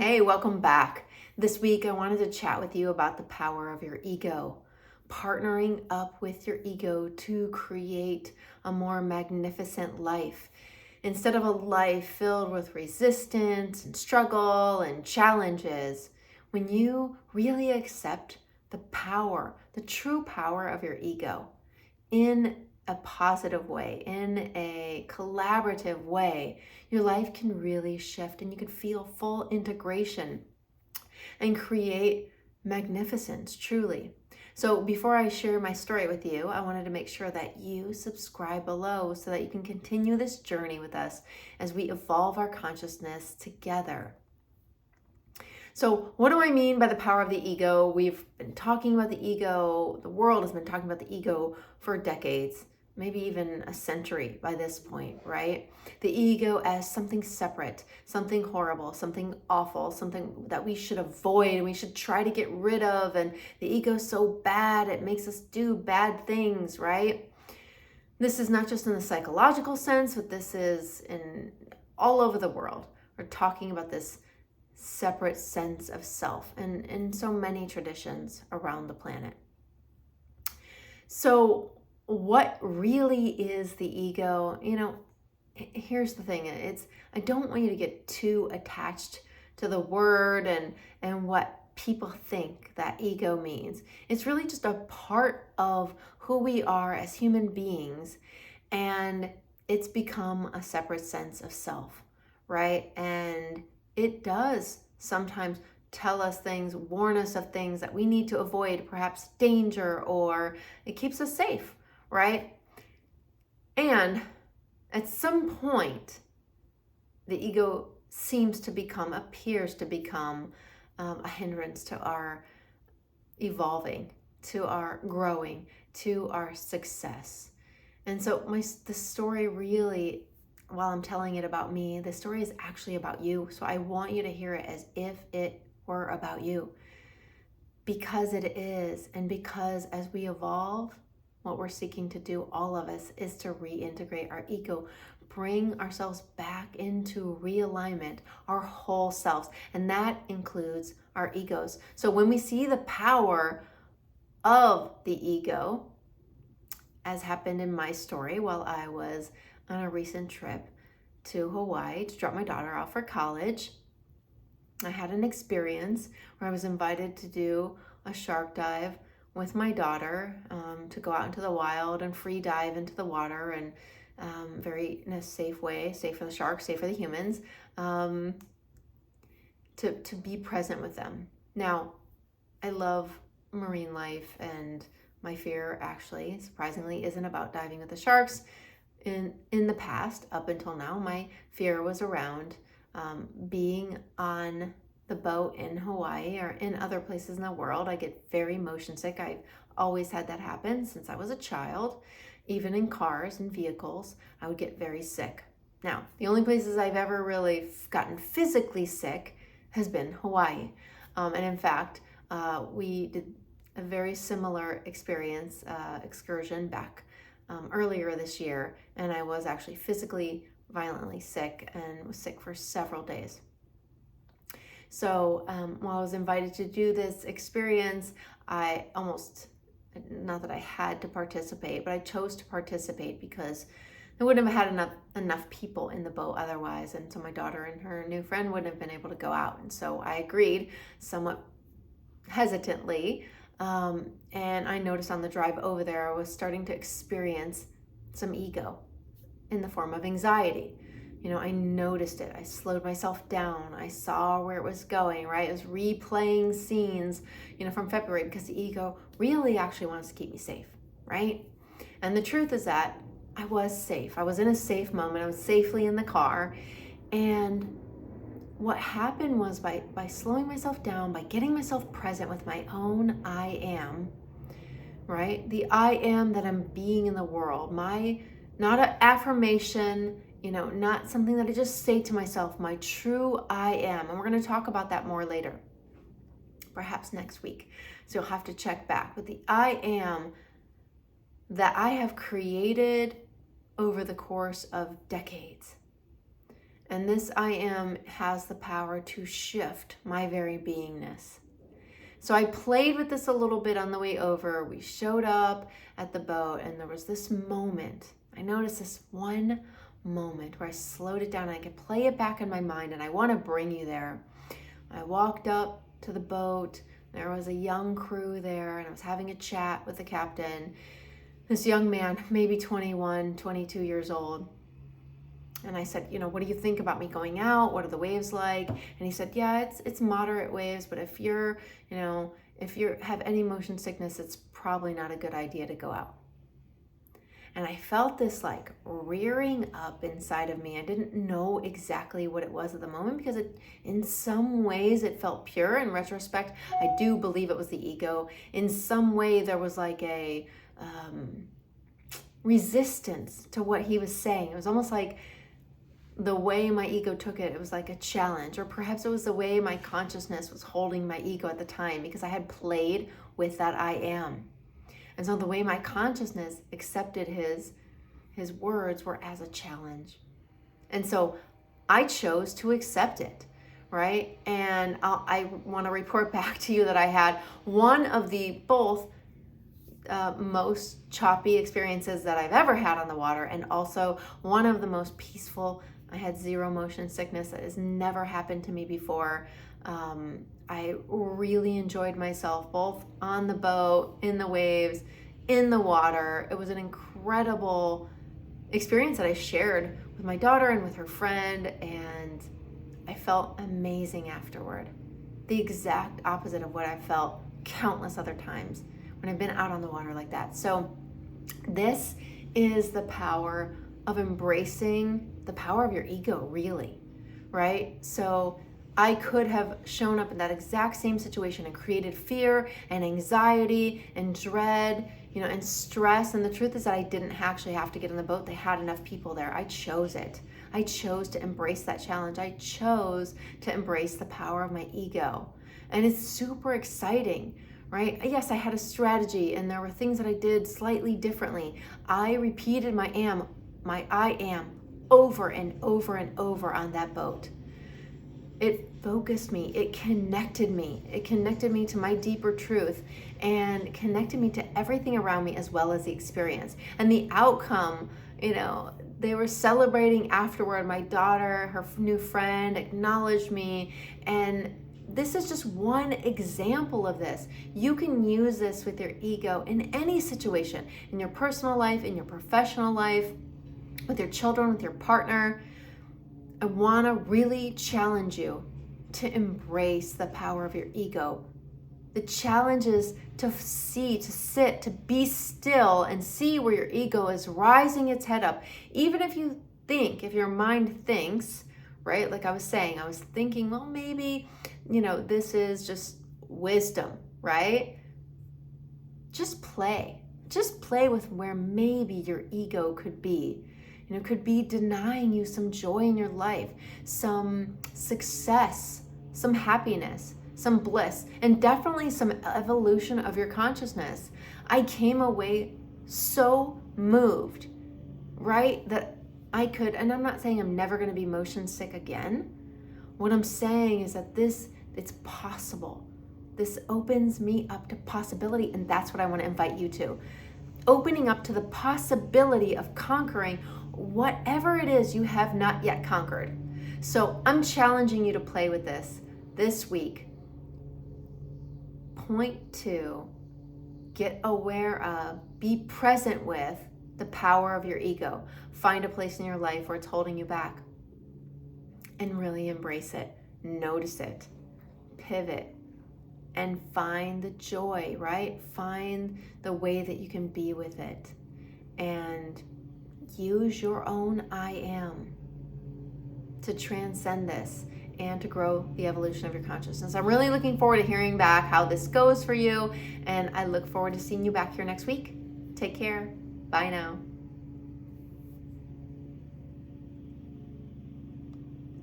Hey, welcome back. This week, I wanted to chat with you about the power of your ego, partnering up with your ego to create a more magnificent life. Instead of a life filled with resistance and struggle and challenges, when you really accept the power, the true power of your ego in a positive way, in a collaborative way, your life can really shift and you can feel full integration and create magnificence, truly. So before I share my story with you, I wanted to make sure that you subscribe below so that you can continue this journey with us as we evolve our consciousness together. So what do I mean by the power of the ego? We've been talking about the ego. The world has been talking about the ego for decades, maybe even a century by this point, right? The ego as something separate, something horrible, something awful, something that we should avoid and we should try to get rid of. And the ego is so bad, it makes us do bad things, right? This is not just in the psychological sense, but this is in all over the world. We're talking about this separate sense of self and in so many traditions around the planet. So what really is the ego? Here's the thing. I don't want you to get too attached to the word and what people think that ego means. It's really just a part of who we are as human beings, and it's become a separate sense of self, right? And it does sometimes tell us things, warn us of things that we need to avoid, perhaps danger, or it keeps us safe, right? And at some point, the ego appears to become a hindrance to our evolving, to our growing, to our success. And so the story really, while I'm telling it about me, the story is actually about you. So I want you to hear it as if it were about you, because it is. And because as we evolve, what we're seeking to do, all of us, is to reintegrate our ego, bring ourselves back into realignment, our whole selves. And that includes our egos. So when we see the power of the ego, as happened in my story while I was on a recent trip to Hawaii to drop my daughter off for college, I had an experience where I was invited to do a shark dive with my daughter, to go out into the wild and free dive into the water, and very in a safe way, safe for the sharks, safe for the humans, to be present with them. Now, I love marine life, and my fear actually, surprisingly, isn't about diving with the sharks. In the past, up until now, my fear was around being on the boat in Hawaii or in other places in the world. I get very motion sick. I've always had that happen since I was a child. Even in cars and vehicles, I would get very sick. Now, the only places I've ever really gotten physically sick has been Hawaii. And in fact, we did a very similar excursion back earlier this year, and I was actually physically violently sick and was sick for several days. So while I was invited to do this experience, I almost, not that I had to participate, but I chose to participate because I wouldn't have had enough people in the boat otherwise, and so my daughter and her new friend wouldn't have been able to go out. And so I agreed somewhat hesitantly, and I noticed on the drive over there I was starting to experience some ego in the form of anxiety. I noticed it. I slowed myself down. I saw where it was going, right? It was replaying scenes, from February, because the ego really actually wants to keep me safe, right? And the truth is that I was safe. I was in a safe moment. I was safely in the car. And what happened was by slowing myself down, by getting myself present with my own I am, right? The I am that I'm being in the world. Not an affirmation, not something that I just say to myself, my true I am. And we're going to talk about that more later, perhaps next week. So you'll have to check back. But the I am that I have created over the course of decades. And this I am has the power to shift my very beingness. So I played with this a little bit on the way over. We showed up at the boat and there was this moment. I noticed this one moment where I slowed it down and I could play it back in my mind, and I want to bring you there. I walked up to the boat. There was a young crew there and I was having a chat with the captain. This young man, maybe 21, 22 years old. And I said, what do you think about me going out? What are the waves like? And he said, yeah, it's moderate waves, but if you have any motion sickness, it's probably not a good idea to go out. And I felt this like rearing up inside of me. I didn't know exactly what it was at the moment because in some ways it felt pure. In retrospect, I do believe it was the ego. In some way there was like a resistance to what he was saying. It was almost like the way my ego took it, it was like a challenge, or perhaps it was the way my consciousness was holding my ego at the time, because I had played with that I am. And so the way my consciousness accepted his words were as a challenge. And so I chose to accept it, right? And I want to report back to you that I had one of the both most choppy experiences that I've ever had on the water, and also one of the most peaceful. I had zero motion sickness. That has never happened to me before. I really enjoyed myself both on the boat, in the waves, in the water. It was an incredible experience that I shared with my daughter and with her friend, and I felt amazing afterward. The exact opposite of what I felt countless other times when I've been out on the water like that. So this is the power of embracing the power of your ego, really, right? So I could have shown up in that exact same situation and created fear and anxiety and dread, and stress. And the truth is that I didn't actually have to get on the boat. They had enough people there. I chose it. I chose to embrace that challenge. I chose to embrace the power of my ego. And it's super exciting, right? Yes, I had a strategy and there were things that I did slightly differently. I repeated my I am over and over and over on that boat. It focused me. It connected me. It connected me to my deeper truth and connected me to everything around me as well as the experience. And the outcome, they were celebrating afterward. My daughter, her new friend, acknowledged me. And this is just one example of this. You can use this with your ego in any situation, in your personal life, in your professional life, with your children, with your partner. I want to really challenge you to embrace the power of your ego. The challenge is to sit, to be still and see where your ego is rising its head up. Even if your mind thinks, right? Like I was saying, I was thinking, well, maybe, this is just wisdom, right? Just play with where maybe your ego could be. Could be denying you some joy in your life, some success, some happiness, some bliss, and definitely some evolution of your consciousness. I came away so moved, right? That I could, and I'm not saying I'm never going to be motion sick again. What I'm saying is that it's possible. This opens me up to possibility, and that's what I want to invite you to. Opening up to the possibility of conquering whatever it is you have not yet conquered. So I'm challenging you to play with this week. Point 2, get aware of, be present with the power of your ego. Find a place in your life where it's holding you back and really embrace it. Notice it, pivot, and find the joy, right? Find the way that you can be with it and use your own I am to transcend this and to grow the evolution of your consciousness. I'm really looking forward to hearing back how this goes for you, and I look forward to seeing you back here next week. Take care. Bye now.